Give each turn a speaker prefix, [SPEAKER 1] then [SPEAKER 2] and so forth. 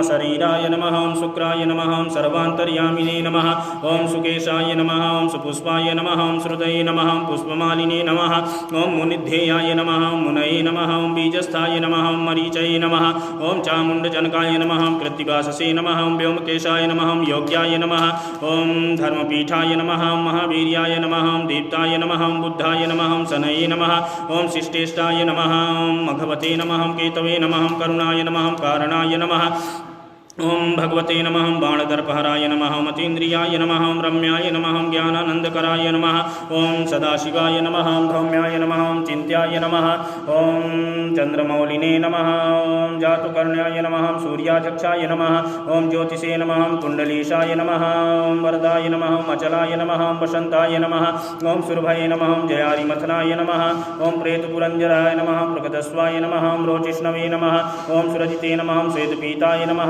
[SPEAKER 1] शरीराय नमः ओं शुक्राय नमः ओं सर्वान्तर्यामिने नमः ओं सुकेशाय नमः ओं सुपुष्पाय नमः ओं श्रुतये नमः ओं पुष्पमालिने नमः ओं मुनिध्येयाय नमः ओं मुनये नमः ओं बीजस्थाय नमः ओं मरीचये नमः ओं चामुण्डजनकाय नमः ओं कृत्तिवाससे नमः ओं व्योमकेशाय नमः ओं योग्याय नमः ओं धर्मपीठाय नमः ओं महावीर्याय नमः ओं दीप्ताय नमः ओं बुद्धाय नमः ओं शनये नमः ओं शिष्टेष्टाय नमः ओं मघवते नमः ओं केतवे नमः ओं करुणाय नमः ओं कारणाय नमः ओं भगवते नमः बाणदर्पहराय नमः मतीन्द्रियाय नमः रम्याय नमः ज्ञानानन्दकराय नमः ओं सदाशिवाय नमः धौम्याय नमः चिन्त्याय नमः ओं चन्द्रमौलिने नमः ओं जातुकर्ण्याय नमः सूर्याध्यक्षाय नमः ओं ज्योतिषे नमः कुण्डलीशाय नमः ओं वरदाय नमः अचलाय नमः वसन्ताय नमः ओं सुरभये नमः जयारिमथनाय नमः ओं प्रेतपुरञ्जराय नमः प्रगतस्वाय नमः रोचिष्णवे नमः ओं सुरजिते नमः श्वेतपीताय नमः